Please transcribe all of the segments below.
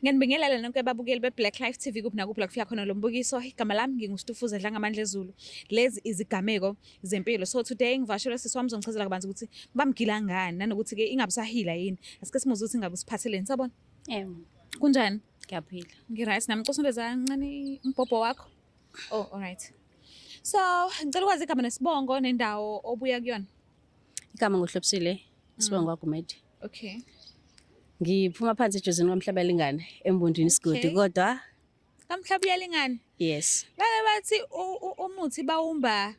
Ngiyanibingelela nonke ababukeli be-Black Life TV kuphi nakuphi la kufika khona lo mbukiso. Igama lami nginguStufuza Dlangamandla Zulu. Lezi izigameko zempilo. So today ngivashele sisi wami uzongichazela kabanzi ukuthi bamgila ngani nanokuthi-ke ingabe usahila yini. Asike simuze ukuthi ingabe usiphatheleni, sabona? Kunjani? Ngiyaphila. Ngi-right. Nami cosondeza kancane umbhobho wakho. Oh, alright. So, ngicela ukwazi igama nesibongo nendawo obuya kuyona. Igama nguHlopsile, isibongo kwaGumede. Okay. Ngiphuma phansi ejozini kaMhlaba Lingane embundini isigodi kodwa kaMhlaba uyalingana? yes. Bake bathi umuthi bawumba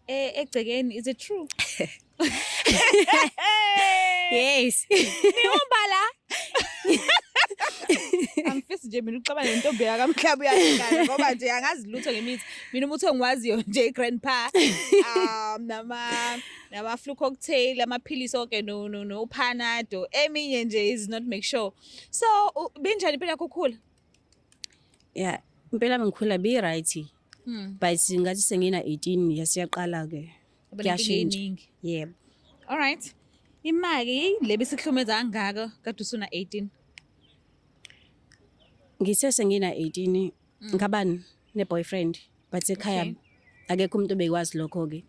egcekeni, is it true? Yes. Niwumba la? Angifisi nje mina uxabana nentombi kaMhlaba uyalingana ngoba nje angazi lutho ngemithi. Mina umuthi engiwaziyo nje iGrandpa nama flu cocktail, amaphilisi onke no Panado. Eminye nje is not make sure. So binjani impela ukukhula? Yeah, impela ngikhula be right. But ngathi sengina 18 yasiyaqala ke. Kuyashintsha. Yebo. All right. Imali le bisihlumeza kangaka kade usuna 18. Ngithe sengina 18 ngabani ne-boyfriend but ekhaya akekho umuntu obekwazi lokho ke.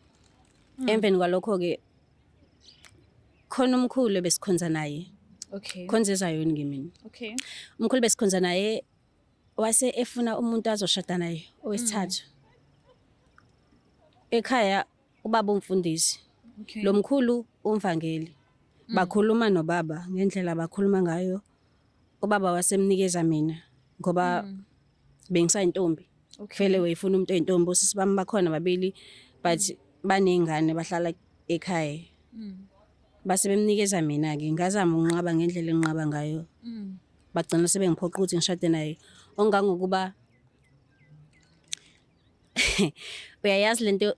Emveni kwalokho ke khona umkhulu besikhonza naye. Okay. Khonzeza yona ngimini. Okay. Umkhulu besikhonza naye wase efuna umuntu azoshada naye owesithathu. Ekhaya ubaba umfundisi. Okay. Lo mkhulu umvangeli. Bakhuluma nobaba ngendlela bakhuluma ngayo. Ubaba wasemnikeza mina ngoba bengisayintombi. Vele wayifuna umuntu oyintombi usisi bami bakhona babili but banengane bahlala ekhaya. Base bemnikeza mina ke ngazama unqaba ngendlela enqaba ngayo. Bagcina sebengiphoqa ukuthi ngishade naye. Ongangokuba uyayazi lento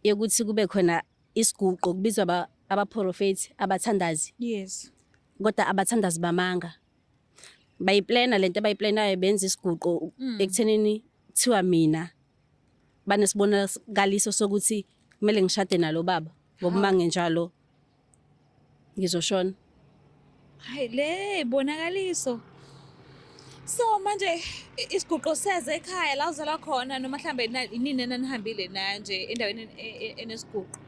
yokuthi kube khona isiguqo kubizwa abaprofeti abathandazi. Yes. Kodwa abathandazi bamanga. Bayiplana lento abayiplanayo benza isiguqo ekuthenini kuthiwa mina banesibonakaliso sokuthi kumele ngishade nalo baba ngoba mange njalo ngizoshona. Hayi le bonakaliso. So manje isiguqo seze ekhaya la uzala khona noma mhlambe inini enanihambile na nje endaweni enesiguqo.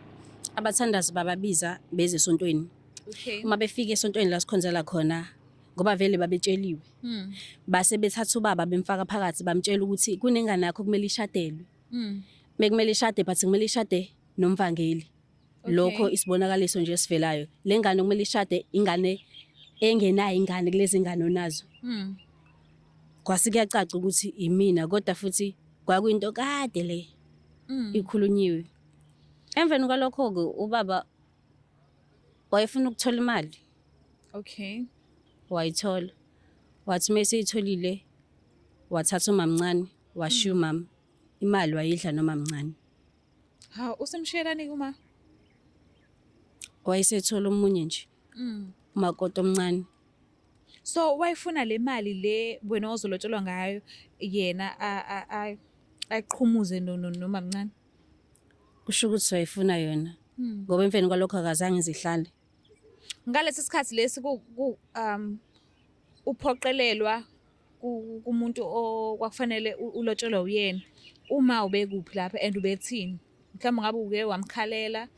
Abathandazi bababiza beze esontweni. Okay. Uma befika esontweni la sikhonzela khona ngoba vele babetsheliwe. Base bethatha ubaba bemfaka phakathi bamtshela ukuthi kunengane yakho kumele ishadelwe. Mekumele ishade but kumele ishade nomvangeli. Lokho isibonakaliso nje sivelayo. Lengane kumele ishade ingane engenayo ingane kulezi ngane onazo. Kwasi kuyacaca ukuthi imina kodwa futhi kwakuyinto kade le. Ikhulunyiwe. Emveni kwalokho ke ubaba wayefuna ukuthola imali. Okay. Wayithola. Wathi mase itholile wathatha umamncane washiya umama. Imali wayidla nomamncane. Ha usemshiyelani kuma? Wayesethola omunye nje. Umakoti omncane. So wayefuna le mali le wena ozolotshelwa ngayo yena ayiqhumuze nomamncane. Kusho ukuthi wayefuna yona. Ngoba emveni kwalokho akazange zihlale. Ngalesi sikhathi lesi uphoqelelwa kumuntu okwakufanele ulotshelwe uyena. Uma ubekuphi lapha and ubethini? Mhlawumbe ngabe uke wamkhalela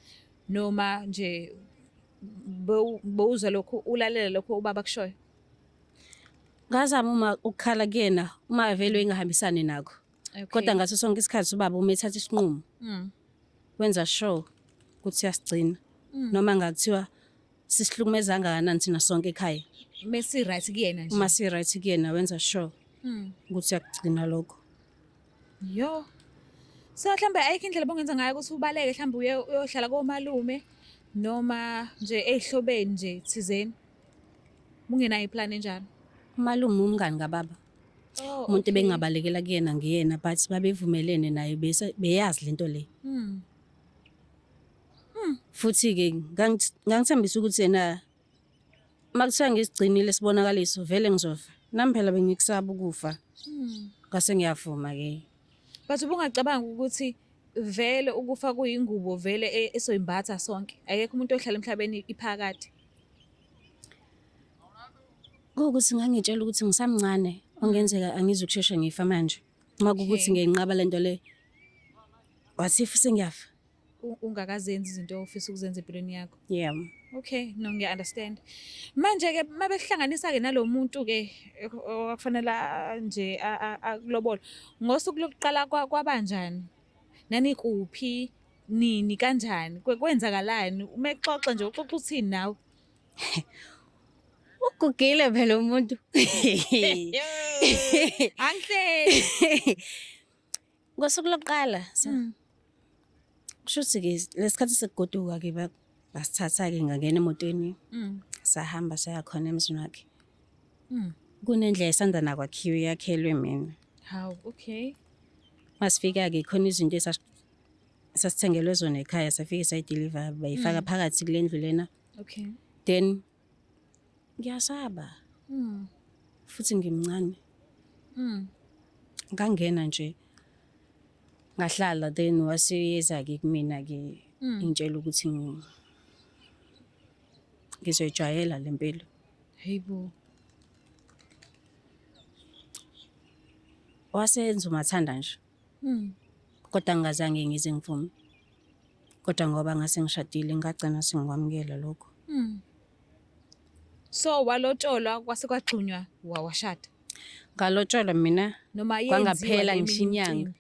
noma nje bowuza lokho ulalela lokho ubaba kushoyo. Ngazama uma ukukhala kuyena uma vele engahambisani nakho. Kodwa ngaso sonke isikhathi ubaba umethatha isinqumo. Wenza sure ukuthi uyasigcina. Noma ngakuthiwa sisihlukumeza kangakanani thina sonke ekhaya. Mase right kuyena nje. Uma si right kuyena wenza sure ukuthi uyakugcina lokho. Yo. So mhlambe ayikho indlela bongenza ngayo ukuthi ubaleke mhlambe uyohlala komalume noma nje ezihlobeni nje thizeni. Mungenayo iplan enjalo. Umalume umngani kababa. Umuntu bengabalekela kuyena ngiyena but babevumelene naye beyazi lento le. Futhi ke ngangithembisa ukuthi yena makuthiwa ngisigcinile sibonakaliso vele ngizofa. Nami phela bengikusaba ukufa. Ngase ngiyavuma ke. But ubungacabanga ukuthi vele ukufa kuyingubo vele esoyimbatha sonke. Ayekho umuntu ohlala emhlabeni iphakade. Ngokuthi ngangitshela ukuthi ngisamncane ongenzeka angizukusheshe ngifa manje. Uma kukuthi ngiyenqaba lento le wasifu sengiyafa. Ungakazenzi izinto ofisa ukuzenza empilweni yakho. Yeah. Okay, no ngiya-understand. Manje-ke mabehlanganisa-ke nalomuntu-ke okufanele nje akulobola. Ngosuku lokuqala kwabanjani? Nanikuphi? Nini kanjani? Kwenzakalani? Uma exoxa nje uxoxa uthini nawe? Ugugile phela umuntu. Angihleli. Ngosuku lokuqala kushuthi-ke lesikhathi sekugoduka-ke basithatha-ke ngangena emotweni sahamba saya khona emzini wakhe. Kunendlela esanda nakwakhiwe yakhelwe mina. Hawu, okay. Masifika-ke khona izinto esasithengelwe zona ekhaya safike sayideliver bayifaka phakathi kule ndlu lena. Okay. Then ngiyasaba futhi ngimncane. Ngangena nje ngahlala then waseyeza-ke kumina-ke ingitshela ukuthi ngizoyijwayela le mpilo. Hayibo. Wasenza umathanda nje. Kodwa ngingazange ngize ngivume. Kodwa ngoba ngase ngishadile ngagcina sengikwamukela lokho. So walotsholwa kwase kwagxunywa washada. Ngalotsholwa mina Noma kwangaphela ngisho inyanga.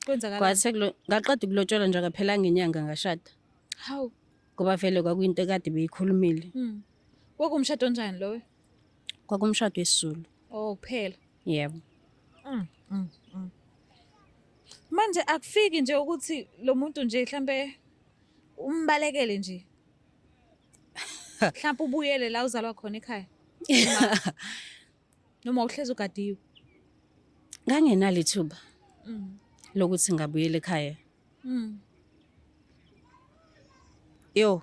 Kwenzakala. Kwathe ngaqeda ukulotsholwa nje akaphela ngenyanga ngashada. Hawu. Ngoba vele kwakuyinto ekade beyikhulumile. Kwakumshado onjani lowo? Kwakumshado wesiZulu. Oh kuphela. Yebo. Manje akufiki nje ukuthi lo muntu nje mhlambe umbalekele nje. Mhlawumbe ubuyele la uzalwa khona ekhaya. Noma uhlezi ugadiwe. Ngangenalo ithuba lokuthi ngabuyela ekhaya. Yo,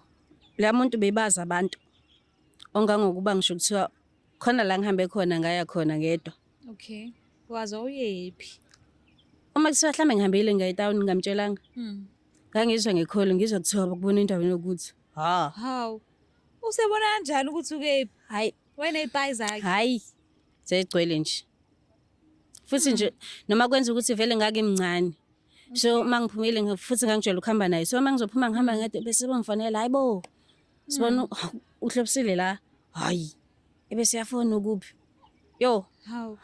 la muntu bebaza abantu. Ongangokuba ngisho kuthiwa khona la ngihambe khona ngaya khona ngedwa. Okay. Waza uyephi? Uma kuthiwa mhlambe ngihambile ngaya e-town ngamtshelanga. Ngangizwa ngekholo ngizwa kuthiwa bakubona endaweni yokuthi Hawu. Usebona kanjani ukuthi ukephi? Hayi, wena ipayi zakhe. Hayi. Segcwele nje. Futhi nje noma kwenza ukuthi vele ngake emncane. So mangiphumile futhi ngangijwayele ukuhamba naye. So mangizophuma ngihamba ngede bese bangifonela hayibo. Sibona uhlobisile la. Hayi. Ebese yafona ukuphi? Yo, Hawu.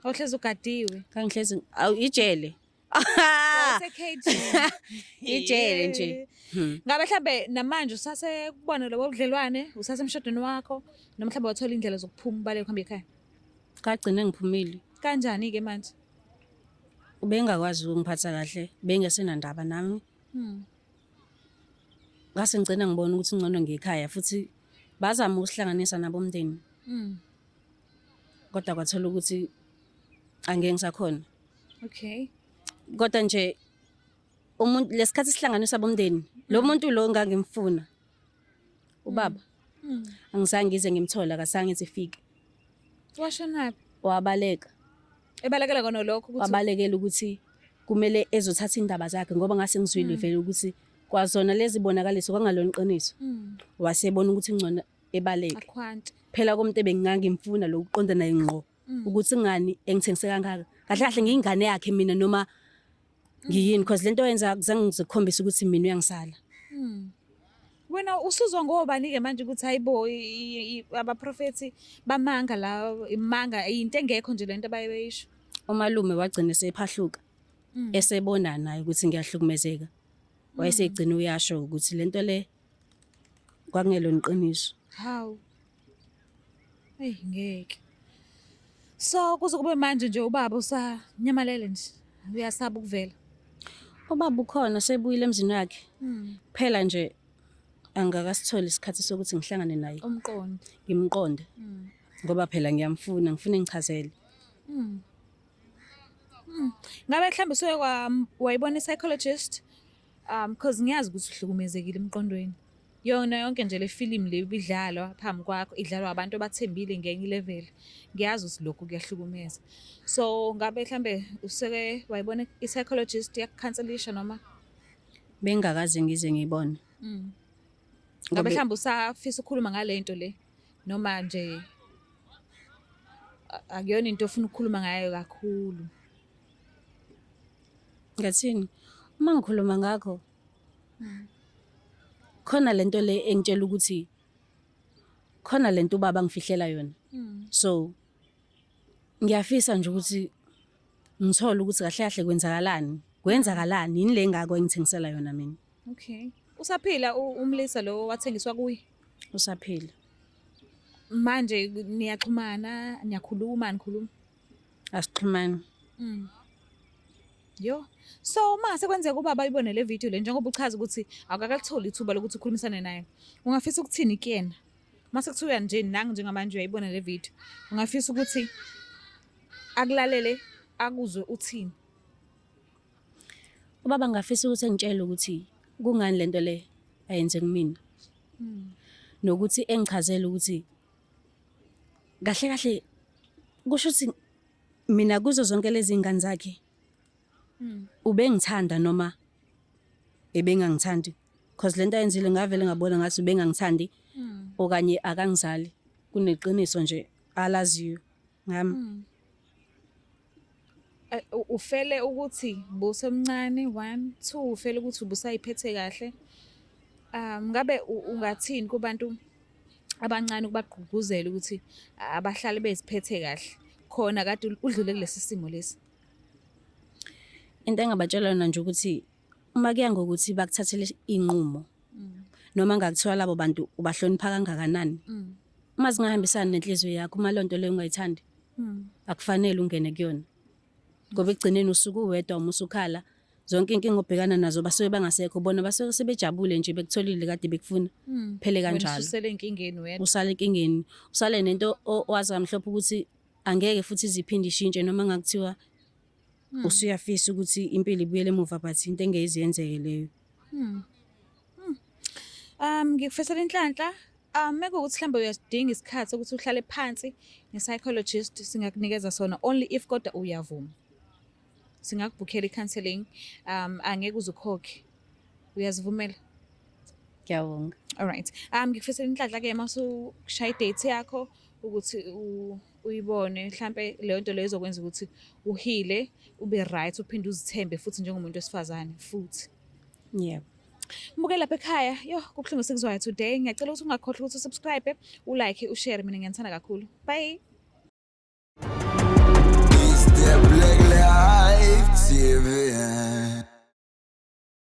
Ohlezi ugadiwe. kangihlezi awu ijele. Wase-KG. Ijele nje. Ngabe mhlambe namanje usase kubona lobo budlelwane, usase emshadweni wakho, noma mhlambe wathola indlela zokuphuma ubale ukuhamba ekhaya. Kagcina ngiphumile. Kanjani ke manje? Ubengakwazi ukungiphatha kahle, bengesenandaba nami. Ngase ngicela ngibona ukuthi ngcono ngekhaya futhi bazama ukusihlanganisa nabo umndeni. Kodwa kwathola ukuthi angeke ngisakhona. Okay. Kodwa nje umuntu lesikhathi sihlanganisa bomndeni, lo muntu lo ngangimfuna. Ubaba. Angizange ngize ngimthola kasange sifike. Washonaphi? Wabaleka. Ebalekela kona lokho ukuthi Wabalekela ukuthi kumele ezothatha indaba zakhe ngoba ngase ngizwile vele ukuthi kwazona lezi bonakaliso kwangalona iqiniso. Wasebona ukuthi ngcono ebaleke. akhwanti. Phela komuntu ebengangimfuna lokuqonda naye ngqo ukuthi ngani engithengise kangaka. Kahle kahle ngiyingane yakhe mina noma ngiyini because lento yenza kuzange ngizikhombisa ukuthi mina uyangisala. Wena usuzwa ngobani ke manje ukuthi hayibo abaprofeti bamanga la imanga into engekho nje lento abayisho. Umalume wagcina sephahluka. Esebona naye ukuthi ngiyahlukumezeka. Wayesegcina uyasho ukuthi lento le kwakungelona iqiniso. Hawu. Hey ngeke. So kuze kube manje nje ubaba usanyamalele nje. Uyasaba ukuvela. Ubaba ukhona sebuyile emzini wakhe. Phela nje angakasitholi isikhathi sokuthi ngihlangane naye. Umqondo. Ngimqonde. Ngoba phela ngiyamfuna, ngifuna ngichazele. Ngabe mhlambe usuke wayibona i-psychologist because ngiyazi ukuthi uhlukumezekile emqondweni. Yona yonke nje le film le ibidlalwa phambi kwakho idlalwa abantu abathembile ngenye level. Ngiyazi ukuthi lokho kuyahlukumeza. So ngabe mhlambe usuke wayibona i-psychologist yakukhanselisha noma Bengakaze ngize ngibone. ngabe mhlambe usafisa ukukhuluma ngale nto le noma nje akuyona into ofuna ukukhuluma ngayo kakhulu. Ngathini? Uma ngikhuluma ngakho, khona lento le engitshela ukuthi khona lento ubaba angifihlela yona. So ngiyafisa nje ukuthi ngithole ukuthi kahle kahle kwenzakalani yini le ngako engithengisela yona mina. Okay. Usaphila umlisa lo wathengiswa kuye? Usaphila. Manje niyaxhumana, niyakhuluma, nikhuluma? Asixhumani. Yo. So mase kwenzeka ubaba ayibone le video le njengoba uchaza ukuthi akakakutholi ithuba lokuthi ukhulumisane naye. Ungafisa ukuthini kuyena? Mase kuthiwa nje nangi njengamanje uyayibona le video. Ungafisa ukuthi akulalele akuzwe uthini? Ubaba ngafisa ukuthi engitshele ukuthi kungani lento le ayenze kumina. Nokuthi engichazele ukuthi kahle kahle kusho ukuthi mina kuzo zonke lezi ngane zakhe ubengithanda noma ebengangithandi, because lento ayenzile ngavele ngabona ngathi ubengangithandi okanye akangizali, kuneqiniso nje alaziyo ngami. Ufele ukuthi busemncane 1 2 ufele ukuthi ubusayiphethe kahle. Ngabe ungathini kubantu abancane ukubagqugquzela ukuthi abahlale beziphethe kahle khona kade udlule kulesi simo lesi? Into engabatshela yona nje ukuthi uma kuya ngokuthi bakuthathele inqumo noma ngakuthiwa labo bantu ubahlonipha kangakanani, uma zingahambisani nenhliziyo yakho, uma lonto leyo ungayithandi akufanele ungene kuyona, ngoba ekugcineni usuku uwedwa uma usukhala zonke inkinga obhekana nazo basuke bangasekho, bona basuke sebejabule nje bekutholile kade bekufuna phele kanjalo. Usale enkingeni wedwa. Usale enkingeni, usale nento owazi kamhlophe ukuthi angeke futhi iziphinde ishintshe noma ngakuthiwa usuyafisa ukuthi impilo ibuyele emuva but into engeze yenzeke leyo. Ngikufisela inhlanhla. Meke ukuthi mhlambe uyasidinga isikhathi ukuthi uhlale phansi ne-psychologist, singakunikeza sona only if kodwa uyavuma. Singakubhukhela i-counselling, angeke uzukhokhe. Uyazivumela? Ngiyabonga. Alright. Ngikufisela inhlanhla-ke masushaya i-date yakho ukuthi uyibone mhlambe leyo nto leyo izokwenza ukuthi uhile, ube right, uphinde uzithembe futhi njengomuntu wesifazane futhi. Yebo. Mbuke lapha ekhaya, yo kubuhlungu sikuzwayo today. Ngiyacela ukuthi ungakhohlwa ukuthi usubscribe, ulike, ushare, mina ngiyanthanda kakhulu. Bye. It's the Black Life TV.